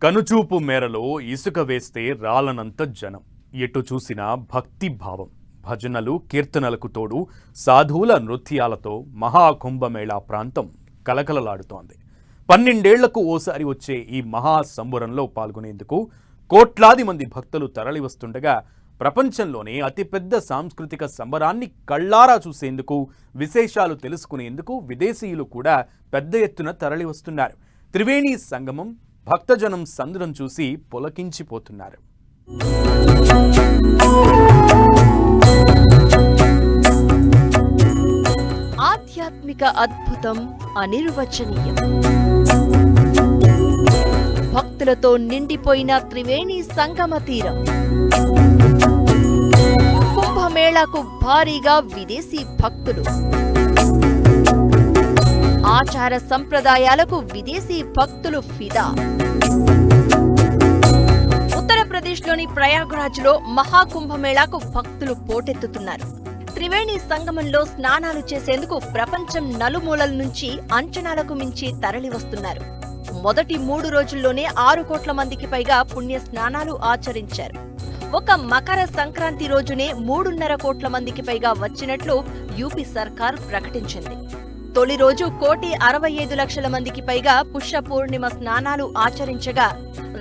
కనుచూపు మేరలో ఇసుక వేస్తే రాలనంత జనం, ఎటు చూసినా భక్తి భావం, భజనలు కీర్తనలకు తోడు సాధువుల నృత్యాలతో మహాకుంభమేళా ప్రాంతం కలకలలాడుతోంది. 12 ఏళ్లకు ఓసారి వచ్చే ఈ మహా సంబురంలో పాల్గొనేందుకు కోట్లాది మంది భక్తులు తరలివస్తుండగా ప్రపంచంలోనే అతిపెద్ద సాంస్కృతిక సంబరాన్ని కళ్ళారా చూసేందుకు, విశేషాలు తెలుసుకునేందుకు విదేశీయులు కూడా పెద్ద ఎత్తున తరలివస్తున్నారు. త్రివేణి సంగమం భక్తజనం సందరం చూసి పులకించిపోతున్నారు. ఆధ్యాత్మిక అద్భుతం అనిర్వచనీయం. భక్తులతో నిండిపోయిన త్రివేణి సంగమ తీరం. కుంభమేళాకు భారీగా విదేశీ భక్తులు. ఆచార సంప్రదాయాలకు విదేశీ భక్తులు ఫిదా. ఉత్తరప్రదేశ్లోని ప్రయాగ్రాజ్లో మహాకుంభమేళాకు భక్తులు పోటెత్తుతున్నారు. త్రివేణి సంగమంలో స్నానాలు చేసేందుకు ప్రపంచం నలుమూలల నుంచి అంచనాలకు మించి తరలివస్తున్నారు. మొదటి 3 రోజుల్లోనే 6 కోట్ల మందికి పైగా పుణ్య స్నానాలు ఆచరించారు. ఒక మకర సంక్రాంతి రోజునే 3.5 కోట్ల మందికి పైగా వచ్చినట్లు యూపీ సర్కార్ ప్రకటించింది. తొలి రోజు 1,65,00,000 మందికి పైగా పుష్య పూర్ణిమ స్నానాలు ఆచరించగా,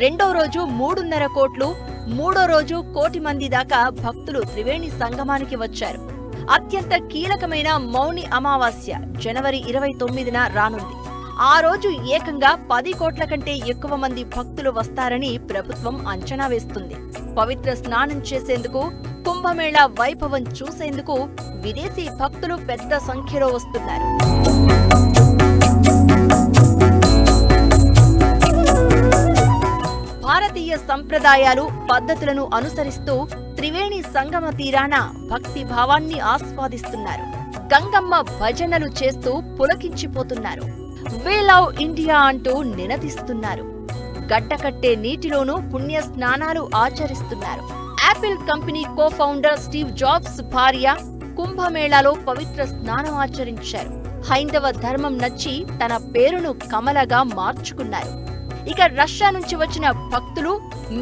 రెండో రోజు 3.5 కోట్లు, మూడో రోజు 1 కోటి మంది దాకా భక్తులు త్రివేణి సంగమానికి వచ్చారు. అత్యంత కీలకమైన మౌని అమావాస్య జనవరి 29న రానుంది. ఆ రోజు ఏకంగా 10 కోట్ల కంటే ఎక్కువ మంది భక్తులు వస్తారని ప్రభుత్వం అంచనా వేస్తుంది. పవిత్ర స్నానం చేసేందుకు, కుంభమేళా వైభవం చూసేందుకు విదేశీ భక్తులు పెద్ద సంఖ్యలో వస్తున్నారు. భారతీయ సంప్రదాయాలు, పద్ధతులను అనుసరిస్తూ త్రివేణి సంగమ తీరాన భక్తి భావాన్ని ఆస్వాదిస్తున్నారు. గంగమ్మ భజనలు చేస్తూ పులకించిపోతున్నారు. వి లవ్ ఇండియా అంటూ నినదిస్తున్నారు. గడ్డకట్టే నీటిలోనూ పుణ్య స్నానాలు ఆచరిస్తున్నారు. Apple company co founder Steve Jobs భార్య కుంభమేళాలో పవిత్ర స్నానం ఆచరించారు. హైందవ ధర్మం నచ్చి తన పేరును కమలగా మార్చుకున్నారు. ఇక రష్యా నుంచి వచ్చిన భక్తులు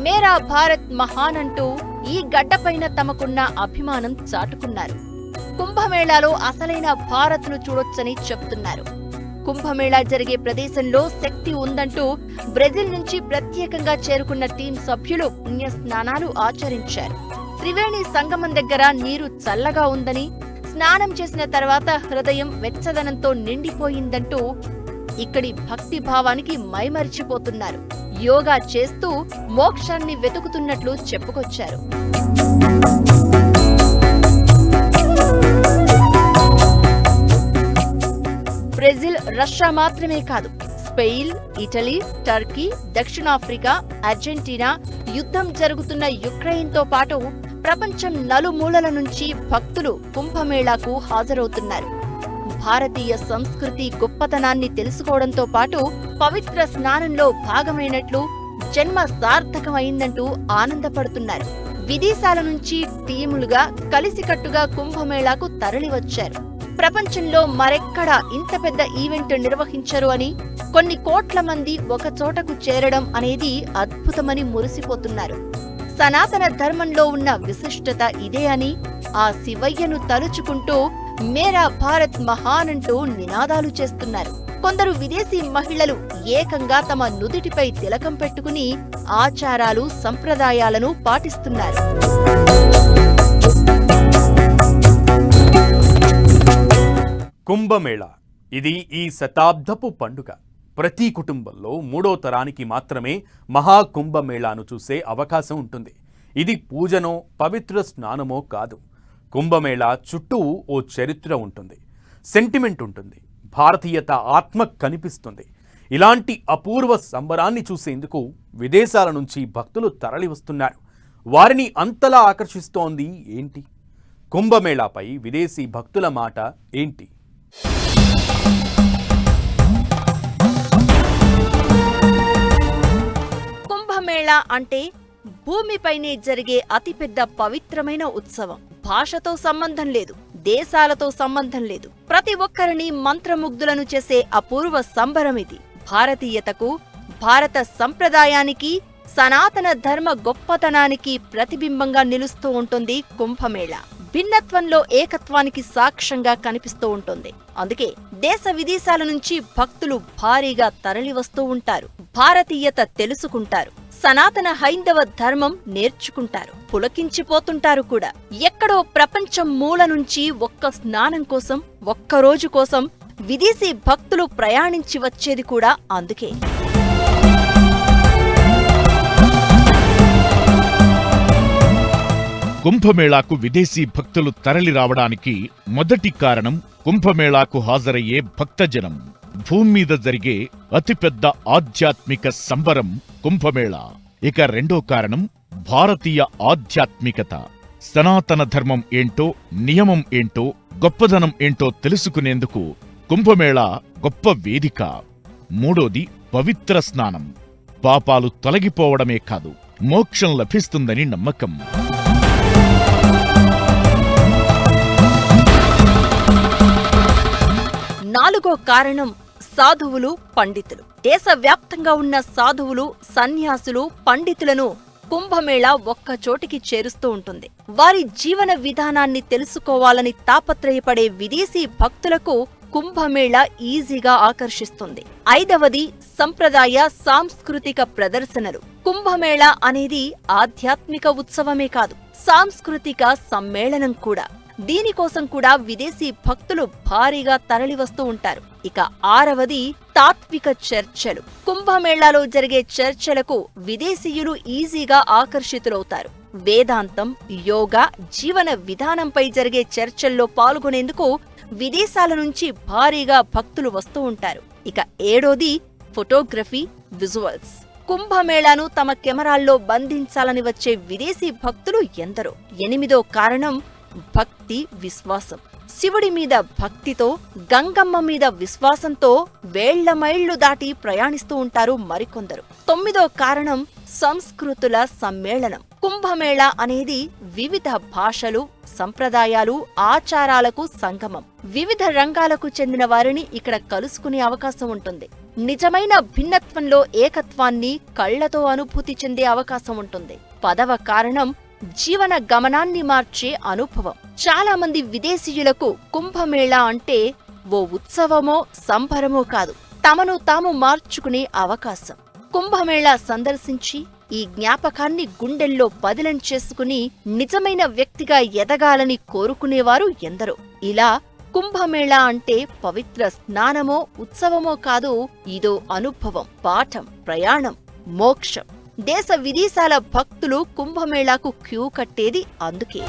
మేరా భారత్ మహాన్ అంటూ ఈ గడ్డపైన తమకున్న అభిమానం చాటుకున్నారు. కుంభమేళాలో అసలైన భారత్ను చూడొచ్చని చెప్తున్నారు. కుంభమేళా జరిగే ప్రదేశంలో శక్తి ఉందంటూ బ్రెజిల్ నుంచి ప్రత్యేకంగా చేరుకున్న టీం సభ్యులు పుణ్య స్నానాలు ఆచరించారు. త్రివేణి సంగమం దగ్గర నీరు చల్లగా ఉందని, స్నానం చేసిన తర్వాత హృదయం వెచ్చదనంతో నిండిపోయిందంటూ ఇక్కడి భక్తి భావానికి మైమరిచిపోతున్నారు. యోగా చేస్తూ మోక్షాన్ని వెతుకుతున్నట్లు చెప్పుకొచ్చారు. బ్రెజిల్, రష్యా మాత్రమే కాదు, స్పెయిన్, ఇటలీ, టర్కీ, దక్షిణాఫ్రికా, అర్జెంటీనా, యుద్ధం జరుగుతున్న యుక్రెయిన్తో పాటు ప్రపంచం నలుమూలల నుంచి భక్తులు కుంభమేళాకు హాజరవుతున్నారు. భారతీయ సంస్కృతి గొప్పతనాన్ని తెలుసుకోవడంతో పాటు పవిత్ర స్నానంలో భాగమైనట్లు, జన్మ సార్థకమైందంటూ ఆనందపడుతున్నారు. విదేశాల నుంచి టీములుగా కలిసికట్టుగా కుంభమేళాకు తరలివచ్చారు. ప్రపంచంలో మరెక్కడా ఇంత పెద్ద ఈవెంట్ నిర్వహించరు అని, కొన్ని కోట్ల మంది ఒక చోటకు చేరడం అనేది అద్భుతమని మురిసిపోతున్నారు. సనాతన ధర్మంలో ఉన్న విశిష్టత ఇదే అని, ఆ శివయ్యను తలుచుకుంటూ మేరా భారత్ మహాన్ అంటూ నినాదాలు చేస్తున్నారు. కొందరు విదేశీ మహిళలు ఏకంగా తమ నుదిటిపై తిలకం పెట్టుకుని ఆచారాలు, సంప్రదాయాలను పాటిస్తున్నారు. కుంభమేళా ఇది ఈ శతాబ్దపు పండుగ. ప్రతి కుటుంబంలో 3వ తరానికి మాత్రమే మహాకుంభమేళాను చూసే అవకాశం ఉంటుంది. ఇది పూజనో పవిత్ర స్నానమో కాదు. కుంభమేళా చుట్టూ ఓ చరిత్ర ఉంటుంది, సెంటిమెంట్ ఉంటుంది, భారతీయత ఆత్మ కనిపిస్తుంది. ఇలాంటి అపూర్వ సంబరాన్ని చూసేందుకు విదేశాల నుంచి భక్తులు తరలి వస్తున్నారు. వారిని అంతలా ఆకర్షిస్తోంది ఏంటి? కుంభమేళాపై విదేశీ భక్తుల మాట ఏంటి? కుంభమేళా అంటే భూమిపైనే జరిగే అతిపెద్ద పవిత్రమైన ఉత్సవం. భాషతో సంబంధం లేదు, దేశాలతో సంబంధం లేదు. ప్రతి ఒక్కరిని మంత్రముగ్ధులను చేసే అపూర్వ సంబరమిది. భారతీయతకు, భారత సంప్రదాయానికి, సనాతన ధర్మ గొప్పతనానికి ప్రతిబింబంగా నిలుస్తూ ఉంటుంది కుంభమేళా. భిన్నత్వంలో ఏకత్వానికి సాక్ష్యంగా కనిపిస్తూ ఉంటుంది. అందుకే దేశ విదేశాల నుంచి భక్తులు భారీగా తరలివస్తూ ఉంటారు. భారతీయత తెలుసుకుంటారు, సనాతన హైందవ ధర్మం నేర్చుకుంటారు, పులకించిపోతుంటారు కూడా. ఎక్కడో ప్రపంచం మూల నుంచి ఒక్క స్నానం కోసం, ఒక్క రోజు కోసం విదేశీ భక్తులు ప్రయాణించి వచ్చేది కూడా అందుకే. కుంభమేళాకు విదేశీ భక్తులు తరలి రావడానికి మొదటి కారణం కుంభమేళాకు హాజరయ్యే భక్తజనం. భూమి మీద జరిగే అతిపెద్ద ఆధ్యాత్మిక సంబరం కుంభమేళా. ఇక రెండో కారణం భారతీయ ఆధ్యాత్మికత. సనాతన ధర్మం ఏంటో, నియమం ఏంటో, గొప్పదనం ఏంటో తెలుసుకునేందుకు కుంభమేళా గొప్ప వేదిక. మూడోది పవిత్ర స్నానం. పాపాలు తొలగిపోవడమే కాదు, మోక్షం లభిస్తుందని నమ్మకం. నాలుగో కారణం సాధువులు, పండితులు. దేశవ్యాప్తంగా ఉన్న సాధువులు, సన్యాసులు, పండితులను కుంభమేళా ఒక్క చోటికి చేరుస్తూ ఉంటుంది. వారి జీవన విధానాన్ని తెలుసుకోవాలని తాపత్రయపడే విదేశీ భక్తులకు కుంభమేళా ఈజీగా ఆకర్షిస్తుంది. ఐదవది సంప్రదాయ, సాంస్కృతిక ప్రదర్శనలు. కుంభమేళా అనేది ఆధ్యాత్మిక ఉత్సవమే కాదు, సాంస్కృతిక సమ్మేళనం కూడా. దీనికోసం కూడా విదేశీ భక్తులు భారీగా తరలివస్తూ ఉంటారు. ఇక ఆరవది తాత్విక చర్చలు. కుంభమేళాలో జరిగే చర్చలకు విదేశీయులు ఈజీగా ఆకర్షితులవుతారు. వేదాంతం, యోగా, జీవన విధానంపై జరిగే చర్చల్లో పాల్గొనేందుకు విదేశాల నుంచి భారీగా భక్తులు వస్తూ ఉంటారు. ఇక ఏడోది ఫోటోగ్రఫీ, విజువల్స్. కుంభమేళాను తమ కెమెరాల్లో బంధించాలని వచ్చే విదేశీ భక్తులు ఎందరో. ఎనిమిదో కారణం భక్తి, విశ్వాసం. శివుడి మీద భక్తితో, గంగమ్మ మీద విశ్వాసంతో వేళ్ల మైళ్లు దాటి ప్రయాణిస్తూ ఉంటారు మరికొందరు. తొమ్మిదో కారణం సంస్కృతుల సమ్మేళనం. కుంభమేళా అనేది వివిధ భాషలు, సంప్రదాయాలు, ఆచారాలకు సంగమం. వివిధ రంగాలకు చెందిన వారిని ఇక్కడ కలుసుకునే అవకాశం ఉంటుంది. నిజమైన భిన్నత్వంలో ఏకత్వాన్ని కళ్లతో అనుభూతి చెందే అవకాశం ఉంటుంది. పదవ కారణం జీవన గమనాన్ని మార్చే అనుభవం. చాలా మంది విదేశీయులకు కుంభమేళా అంటే ఓ ఉత్సవమో, సంబరమో కాదు, తమను తాము మార్చుకునే అవకాశం. కుంభమేళా సందర్శించి ఈ జ్ఞాపకాన్ని గుండెల్లో పదిలం చేసుకుని నిజమైన వ్యక్తిగా ఎదగాలని కోరుకునేవారు ఎందరో. ఇలా కుంభమేళా అంటే పవిత్ర స్నానమో, ఉత్సవమో కాదు, ఇదో అనుభవం, పాఠం, ప్రయాణం, మోక్షం. దేశ విదేశాల భక్తులు కుంభమేళాకు క్యూ కట్టేది అందుకే.